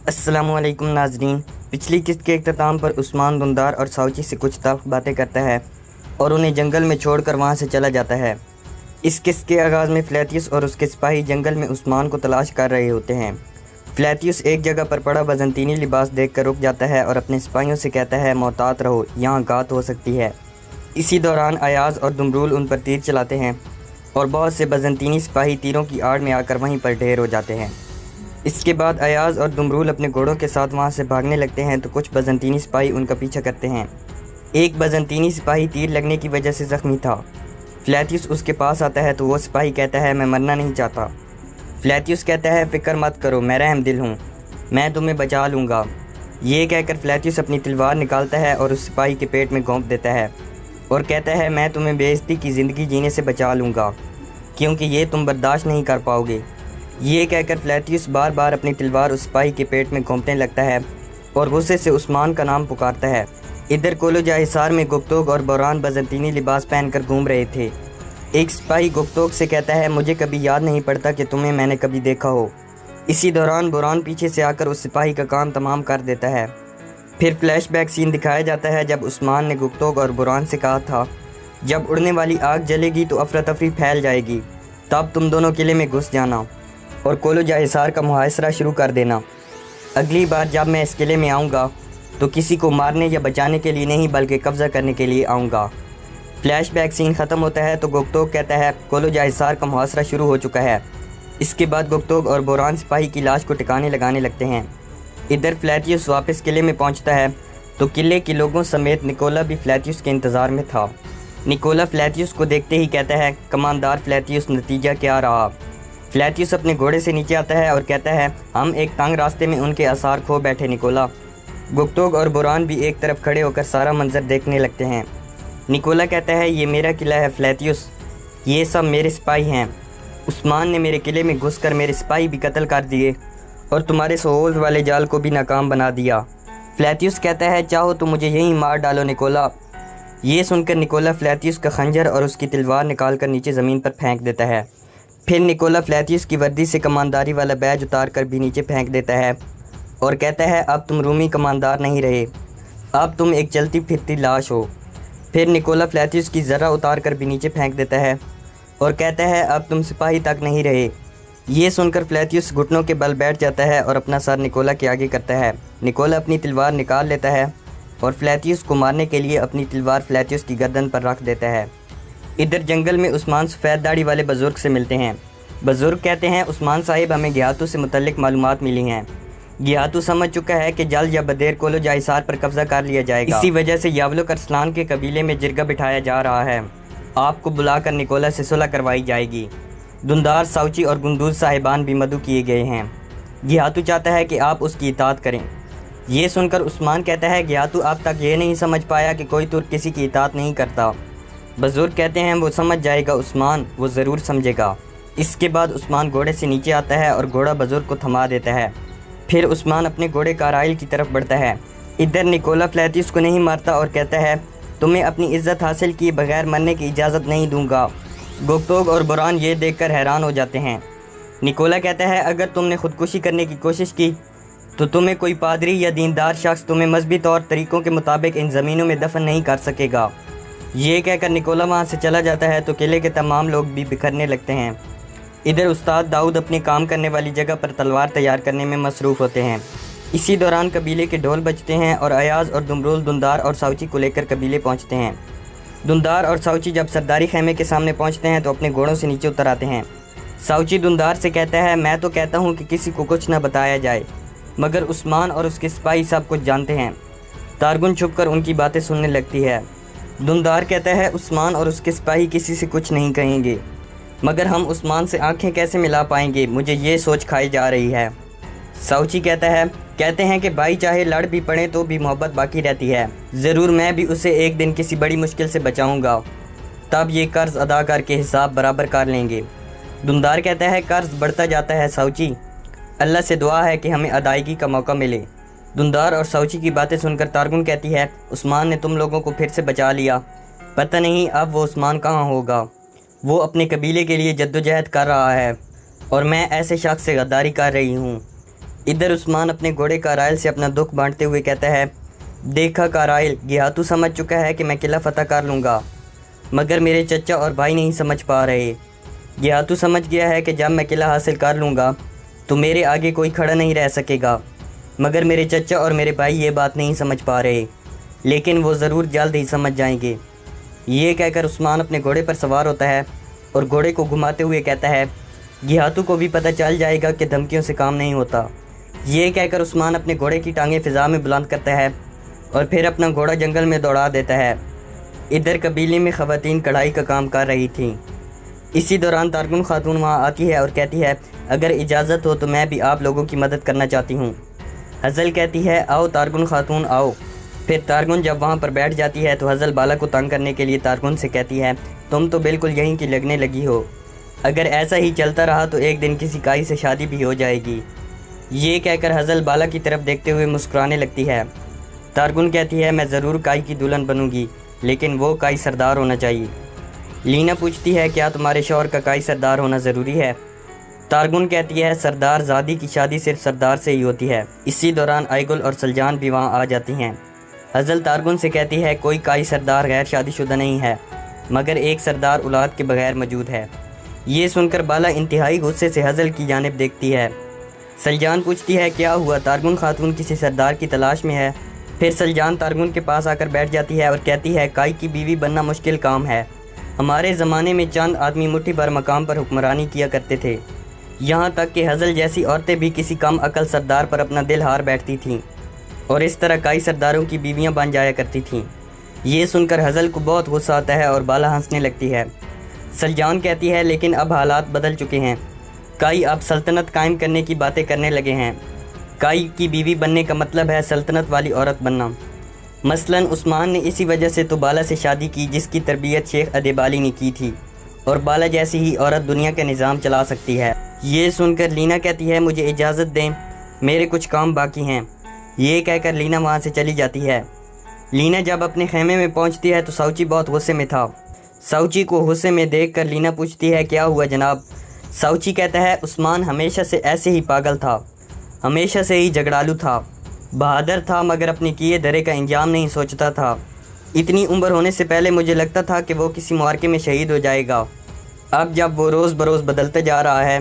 السلام علیکم ناظرین۔ پچھلی قسط کے اختتام پر عثمان دندار اور ساوچی سے کچھ تلخ باتیں کرتا ہے اور انہیں جنگل میں چھوڑ کر وہاں سے چلا جاتا ہے۔ اس قسط کے آغاز میں فلیتیوس اور اس کے سپاہی جنگل میں عثمان کو تلاش کر رہے ہوتے ہیں۔ فلیتیوس ایک جگہ پر پڑا بازنطینی لباس دیکھ کر رک جاتا ہے اور اپنے سپاہیوں سے کہتا ہے محتاط رہو، یہاں گھات ہو سکتی ہے۔ اسی دوران ایاز اور دمرول ان پر تیر چلاتے ہیں اور بہت سے بازنطینی سپاہی تیروں کی آڑ میں آ کر وہیں پر ڈھیر ہو جاتے ہیں۔ اس کے بعد ایاز اور دمرول اپنے گھوڑوں کے ساتھ وہاں سے بھاگنے لگتے ہیں تو کچھ بازنطینی سپاہی ان کا پیچھا کرتے ہیں۔ ایک بازنطینی سپاہی تیر لگنے کی وجہ سے زخمی تھا۔ فلیتیوس اس کے پاس آتا ہے تو وہ سپاہی کہتا ہے میں مرنا نہیں چاہتا۔ فلیتیوس کہتا ہے فکر مت کرو، میں رحم دل ہوں، میں تمہیں بچا لوں گا۔ یہ کہہ کر فلیتیوس اپنی تلوار نکالتا ہے اور اس سپاہی کے پیٹ میں گھونپ دیتا ہے اور کہتا ہے میں تمہیں بے عزتی کی زندگی جینے سے بچا لوں گا کیونکہ یہ تم برداشت نہیں کر پاؤ گے۔ یہ کہہ کر فلیتیوس بار بار اپنی تلوار اس سپاہی کے پیٹ میں گھونپنے لگتا ہے اور غصے سے عثمان کا نام پکارتا ہے۔ ادھر کولوجا حصار میں گپتوگ اور بوران بازنطینی لباس پہن کر گھوم رہے تھے۔ ایک سپاہی گپتوگ سے کہتا ہے مجھے کبھی یاد نہیں پڑتا کہ تمہیں میں نے کبھی دیکھا ہو۔ اسی دوران بوران پیچھے سے آ کر اس سپاہی کا کام تمام کر دیتا ہے۔ پھر فلیش بیک سین دکھایا جاتا ہے جب عثمان نے گپتوگ اور بوران سے کہا تھا جب اڑنے والی آگ جلے گی تو افراتفری پھیل جائے گی، تب تم دونوں قلعے میں گھس جانا اور کولوجا حصار کا محاصرہ شروع کر دینا۔ اگلی بار جب میں اس قلعے میں آؤں گا تو کسی کو مارنے یا بچانے کے لیے نہیں بلکہ قبضہ کرنے کے لیے آؤں گا۔ فلیش بیک سین ختم ہوتا ہے تو گپتوگ کہتا ہے کولوجا حصار کا محاصرہ شروع ہو چکا ہے۔ اس کے بعد گپتوگ اور بوران سپاہی کی لاش کو ٹکانے لگانے لگتے ہیں۔ ادھر فلیتیوس واپس قلعے میں پہنچتا ہے تو قلعے کے لوگوں سمیت نکولا بھی فلیتیوس کے انتظار میں تھا۔ نکولا فلیتیوس کو دیکھتے ہی کہتا ہے کماندار فلیتیوس، نتیجہ کیا رہا؟ فلیتیوس اپنے گھوڑے سے نیچے آتا ہے اور کہتا ہے ہم ایک تنگ راستے میں ان کے آثار کھو بیٹھے نکولا۔ گپتوگ اور بوران بھی ایک طرف کھڑے ہو کر سارا منظر دیکھنے لگتے ہیں۔ نکولا کہتا ہے یہ میرا قلعہ ہے فلیتیوس، یہ سب میرے سپاہی ہیں۔ عثمان نے میرے قلعے میں گھس کر میرے سپاہی بھی قتل کر دیے اور تمہارے سہول والے جال کو بھی ناکام بنا دیا۔ فلیتیوس کہتا ہے چاہو تو مجھے یہیں مار ڈالو نکولا۔ یہ سن کر نکولا فلیتیوس کا خنجر اور اس کی تلوار نکال کر نیچے زمین پر پھینک دیتا ہے۔ پھر نکولا فلیتیوس کی وردی سے کمانداری والا بیج اتار کر بھی نیچے پھینک دیتا ہے اور کہتا ہے اب تم رومی کماندار نہیں رہے، اب تم ایک چلتی پھرتی لاش ہو۔ پھر نکولا فلیتیوس کی ذرہ اتار کر بھی نیچے پھینک دیتا ہے اور کہتا ہے اب تم سپاہی تک نہیں رہے۔ یہ سن کر فلیتیوس گھٹنوں کے بل بیٹھ جاتا ہے اور اپنا سر نکولا کے آگے کرتا ہے۔ نکولا اپنی تلوار نکال لیتا ہے اور فلیتیوس کو مارنے کے لیے اپنی تلوار فلیتیوس کی گردن پر رکھ دیتا ہے۔ ادھر جنگل میں عثمان سفید داڑھی والے بزرگ سے ملتے ہیں۔ بزرگ کہتے ہیں عثمان صاحب ہمیں گھیاتو سے متعلق معلومات ملی ہیں۔ گھیاتو سمجھ چکا ہے کہ جلد یا بدیر کولوجا حصار پر قبضہ کر لیا جائے گا، اسی وجہ سے یاولوک ارسلان کے قبیلے میں جرگہ بٹھایا جا رہا ہے۔ آپ کو بلا کر نکولا سے صلح کروائی جائے گی۔ دندار، ساوچی اور گندوز صاحبان بھی مدعو کیے گئے ہیں۔ گھیاتو چاہتا ہے کہ آپ اس کی اطاعت کریں۔ یہ سن کر عثمان کہتا ہے گھیاتو اب تک یہ نہیں سمجھ پایا کہ کوئی ترک کسی کی اطاعت نہیں کرتا۔ بزرگ کہتے ہیں وہ سمجھ جائے گا عثمان، وہ ضرور سمجھے گا۔ اس کے بعد عثمان گھوڑے سے نیچے آتا ہے اور گھوڑا بزرگ کو تھما دیتا ہے۔ پھر عثمان اپنے گھوڑے کارائل کی طرف بڑھتا ہے۔ ادھر نکولا فلیتیوس کو نہیں مارتا اور کہتا ہے تمہیں اپنی عزت حاصل کیے بغیر مرنے کی اجازت نہیں دوں گا۔ گپتوگ اور بوران یہ دیکھ کر حیران ہو جاتے ہیں۔ نکولا کہتا ہے اگر تم نے خودکشی کرنے کی کوشش کی تو تمہیں کوئی پادری یا دیندار شخص تمہیں مذہبی طور طریقوں کے مطابق ان زمینوں میں دفن نہیں کر سکے گا۔ یہ کہہ کر نکولا وہاں سے چلا جاتا ہے تو قلعے کے تمام لوگ بھی بکھرنے لگتے ہیں۔ ادھر استاد داؤد اپنی کام کرنے والی جگہ پر تلوار تیار کرنے میں مصروف ہوتے ہیں۔ اسی دوران قبیلے کے ڈھول بجتے ہیں اور ایاز اور دمرول دندار اور ساوچی کو لے کر قبیلے پہنچتے ہیں۔ دندار اور ساوچی جب سرداری خیمے کے سامنے پہنچتے ہیں تو اپنے گھوڑوں سے نیچے اتر آتے ہیں۔ ساوچی دندار سے کہتا ہے میں تو کہتا ہوں کہ کسی کو کچھ نہ بتایا جائے، مگر عثمان اور اس کے سپاہی سب کچھ جانتے ہیں۔ تارگن چھپ کر ان کی باتیں سننے لگتی ہے۔ دندار کہتا ہے عثمان اور اس کے سپاہی کسی سے کچھ نہیں کہیں گے، مگر ہم عثمان سے آنکھیں کیسے ملا پائیں گے، مجھے یہ سوچ کھائی جا رہی ہے۔ ساوچی کہتے ہیں کہ بھائی چاہے لڑ بھی پڑیں تو بھی محبت باقی رہتی ہے، ضرور میں بھی اسے ایک دن کسی بڑی مشکل سے بچاؤں گا، تب یہ قرض ادا کر کے حساب برابر کر لیں گے۔ دندار کہتا ہے قرض بڑھتا جاتا ہے ساوچی، اللہ سے دعا ہے کہ ہمیں ادائیگی کا موقع ملے۔ دندار اور ساوچی کی باتیں سن کر تارگن کہتی ہے عثمان نے تم لوگوں کو پھر سے بچا لیا، پتہ نہیں اب وہ عثمان کہاں ہوگا، وہ اپنے قبیلے کے لیے جدوجہد کر رہا ہے اور میں ایسے شخص سے غداری کر رہی ہوں۔ ادھر عثمان اپنے گھوڑے کارائل سے اپنا دکھ بانٹتے ہوئے کہتا ہے، دیکھا کارائل، گیہاتو سمجھ چکا ہے کہ میں قلعہ فتح کر لوں گا، مگر میرے چچا اور بھائی نہیں سمجھ پا رہے۔ گیہاتو سمجھ گیا ہے کہ جب میں قلعہ حاصل کر لوں گا تو میرے آگے کوئی کھڑا نہیں رہ سکے گا، مگر میرے چچا اور میرے بھائی یہ بات نہیں سمجھ پا رہے، لیکن وہ ضرور جلد ہی سمجھ جائیں گے۔ یہ کہہ کر عثمان اپنے گھوڑے پر سوار ہوتا ہے اور گھوڑے کو گھماتے ہوئے کہتا ہے، گیہاتو کو بھی پتہ چل جائے گا کہ دھمکیوں سے کام نہیں ہوتا۔ یہ کہہ کر عثمان اپنے گھوڑے کی ٹانگیں فضا میں بلند کرتا ہے اور پھر اپنا گھوڑا جنگل میں دوڑا دیتا ہے۔ ادھر قبیلے میں خواتین کڑھائی کا کام کر رہی تھیں۔ اسی دوران تارگن خاتون وہاں آتی ہے اور کہتی ہے، اگر اجازت ہو تو میں بھی آپ لوگوں کی مدد کرنا چاہتی ہوں۔ حزل کہتی ہے، آؤ تارگن خاتون آؤ۔ پھر تارگن جب وہاں پر بیٹھ جاتی ہے تو حزل بالا کو تنگ کرنے کے لیے تارگن سے کہتی ہے، تم تو بالکل یہیں کی لگنے لگی ہو، اگر ایسا ہی چلتا رہا تو ایک دن کسی کائی سے شادی بھی ہو جائے گی۔ یہ کہہ کر حزل بالا کی طرف دیکھتے ہوئے مسکرانے لگتی ہے۔ تارگن کہتی ہے، میں ضرور کائی کی دلہن بنوں گی، لیکن وہ کائی سردار ہونا چاہیے۔ لینا پوچھتی ہے، کیا تمہارے شوہر کا کائی سردار ہونا ضروری ہے؟ تارگن کہتی ہے، سردار زادی کی شادی صرف سردار سے ہی ہوتی ہے۔ اسی دوران ایگل اور سلجان بھی وہاں آ جاتی ہیں۔ حزل تارگن سے کہتی ہے، کوئی کائی سردار غیر شادی شدہ نہیں ہے، مگر ایک سردار اولاد کے بغیر موجود ہے۔ یہ سن کر بالا انتہائی غصے سے حزل کی جانب دیکھتی ہے۔ سلجان پوچھتی ہے، کیا ہوا؟ تارگن خاتون کسی سردار کی تلاش میں ہے۔ پھر سلجان تارگن کے پاس آ کر بیٹھ جاتی ہے اور کہتی ہے، کائی کی بیوی بننا مشکل کام ہے۔ ہمارے زمانے میں چند آدمی مٹھی بھر مقام پر حکمرانی کیا کرتے تھے، یہاں تک کہ حزل جیسی عورتیں بھی کسی کم عقل سردار پر اپنا دل ہار بیٹھتی تھیں اور اس طرح کئی سرداروں کی بیویاں بن جایا کرتی تھیں۔ یہ سن کر حزل کو بہت غصہ آتا ہے اور بالا ہنسنے لگتی ہے۔ سلجان کہتی ہے، لیکن اب حالات بدل چکے ہیں، کئی اب سلطنت قائم کرنے کی باتیں کرنے لگے ہیں۔ کئی کی بیوی بننے کا مطلب ہے سلطنت والی عورت بننا۔ مثلاً عثمان نے اسی وجہ سے تو بالا سے شادی کی جس کی تربیت شیخ ادیبالی نے کی تھی، اور بالا جیسی ہی عورت دنیا کا نظام چلا سکتی ہے۔ یہ سن کر لینا کہتی ہے، مجھے اجازت دیں، میرے کچھ کام باقی ہیں۔ یہ کہہ کر لینا وہاں سے چلی جاتی ہے۔ لینا جب اپنے خیمے میں پہنچتی ہے تو ساؤچی بہت غصے میں تھا۔ ساؤچی کو غصے میں دیکھ کر لینا پوچھتی ہے، کیا ہوا جناب؟ ساؤچی کہتا ہے، عثمان ہمیشہ سے ایسے ہی پاگل تھا، ہمیشہ سے ہی جھگڑالو تھا، بہادر تھا مگر اپنے کیے دھرے کا انجام نہیں سوچتا تھا۔ اتنی عمر ہونے سے پہلے مجھے لگتا تھا کہ وہ کسی معرکے میں شہید ہو جائے گا۔ اب جب وہ روز بروز بدلتے جا رہا ہے،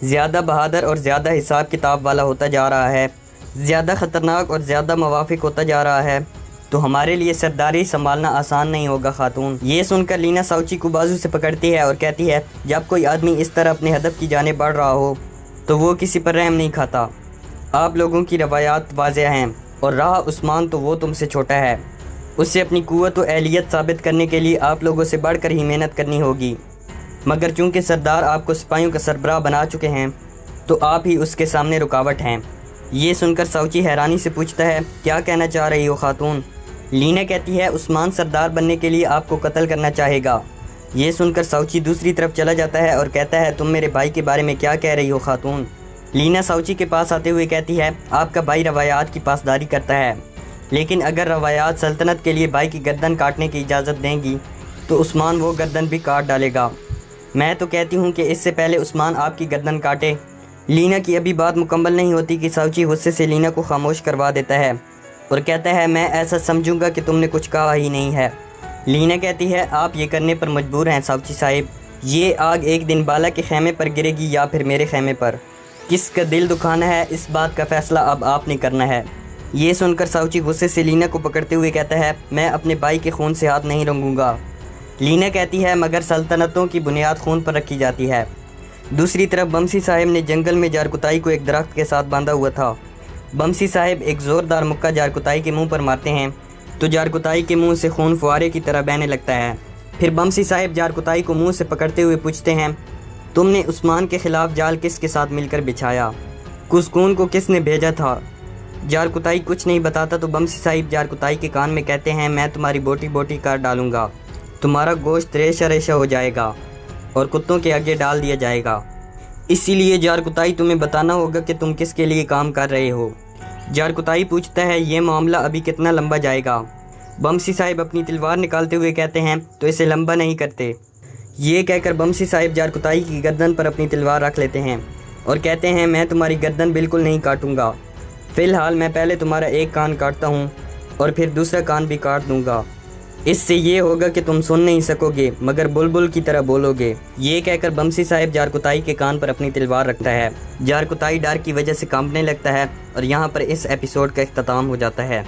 زیادہ بہادر اور زیادہ حساب کتاب والا ہوتا جا رہا ہے، زیادہ خطرناک اور زیادہ موافق ہوتا جا رہا ہے، تو ہمارے لیے سرداری سنبھالنا آسان نہیں ہوگا خاتون۔ یہ سن کر لینا ساؤچی کو بازو سے پکڑتی ہے اور کہتی ہے، جب کوئی آدمی اس طرح اپنے ہدف کی جانب بڑھ رہا ہو تو وہ کسی پر رحم نہیں کھاتا۔ آپ لوگوں کی روایات واضح ہیں، اور رہا عثمان تو وہ تم سے چھوٹا ہے، اسے اپنی قوت و اہلیت ثابت کرنے کے لیے آپ لوگوں سے بڑھ کر ہی محنت کرنی ہوگی، مگر چونکہ سردار آپ کو سپاہیوں کا سربراہ بنا چکے ہیں تو آپ ہی اس کے سامنے رکاوٹ ہیں۔ یہ سن کر ساؤچی حیرانی سے پوچھتا ہے، کیا کہنا چاہ رہی ہو خاتون؟ لینا کہتی ہے، عثمان سردار بننے کے لیے آپ کو قتل کرنا چاہے گا۔ یہ سن کر ساؤچی دوسری طرف چلا جاتا ہے اور کہتا ہے، تم میرے بھائی کے بارے میں کیا کہہ رہی ہو خاتون؟ لینا ساؤچی کے پاس آتے ہوئے کہتی ہے، آپ کا بھائی روایات کی پاسداری کرتا ہے، لیکن اگر روایات سلطنت کے لیے بھائی کی گردن کاٹنے کی اجازت دیں گی تو عثمان وہ گردن بھی کاٹ ڈالے گا۔ میں تو کہتی ہوں کہ اس سے پہلے عثمان آپ کی گردن کاٹے۔ لینا کی ابھی بات مکمل نہیں ہوتی کہ ساؤچی غصے سے لینا کو خاموش کروا دیتا ہے اور کہتا ہے، میں ایسا سمجھوں گا کہ تم نے کچھ کہا ہی نہیں ہے۔ لینا کہتی ہے، آپ یہ کرنے پر مجبور ہیں ساؤچی صاحب، یہ آگ ایک دن بالا کے خیمے پر گرے گی یا پھر میرے خیمے پر، کس کا دل دکھانا ہے اس بات کا فیصلہ اب آپ نے کرنا ہے۔ یہ سن کر ساؤچی غصے سے لینا کو پکڑتے ہوئے کہتا ہے، میں اپنے بھائی کے خون سے ہاتھ نہیں رنگوں گا۔ لینا کہتی ہے، مگر سلطنتوں کی بنیاد خون پر رکھی جاتی ہے۔ دوسری طرف بمسی صاحب نے جنگل میں جارکتائی کو ایک درخت کے ساتھ باندھا ہوا تھا۔ بمسی صاحب ایک زوردار مکہ جارکتائی کے منہ پر مارتے ہیں تو جارکتائی کے منہ سے خون فوارے کی طرح بہنے لگتا ہے۔ پھر بمسی صاحب جارکتائی کو منہ سے پکڑتے ہوئے پوچھتے ہیں، تم نے عثمان کے خلاف جال کس کے ساتھ مل کر بچھایا؟ کسکون کو کس نے بھیجا تھا؟ جارکتائی کچھ نہیں بتاتا تو بمسی صاحب جارکتائی کے کان میں کہتے ہیں، میں تمہاری بوٹی بوٹی کر ڈالوں گا، تمہارا گوشت ریشہ ریشہ ہو جائے گا اور کتوں کے آگے ڈال دیا جائے گا، اسی لیے جارکتائی تمہیں بتانا ہوگا کہ تم کس کے لیے کام کر رہے ہو۔ جارکتائی پوچھتا ہے، یہ معاملہ ابھی کتنا لمبا جائے گا؟ بمسی صاحب اپنی تلوار نکالتے ہوئے کہتے ہیں، تو اسے لمبا نہیں کرتے۔ یہ کہہ کر بمسی صاحب جارکتائی کی گردن پر اپنی تلوار رکھ لیتے ہیں۔ اور کہتے ہیں میں تمہاری گردن بالکل نہیں کاٹوں گا، فی الحال میں پہلے تمہارا ایک کان کاٹتا ہوں اور پھر دوسرا کان بھی کاٹ دوں گا، اس سے یہ ہوگا کہ تم سن نہیں سکو گے مگر بلبل کی طرح بولو گے۔ یہ کہہ کر بمسی صاحب جارکتائی کے کان پر اپنی تلوار رکھتا ہے۔ جارکتائی ڈر کی وجہ سے کانپنے لگتا ہے اور یہاں پر اس ایپیسوڈ کا اختتام ہو جاتا ہے۔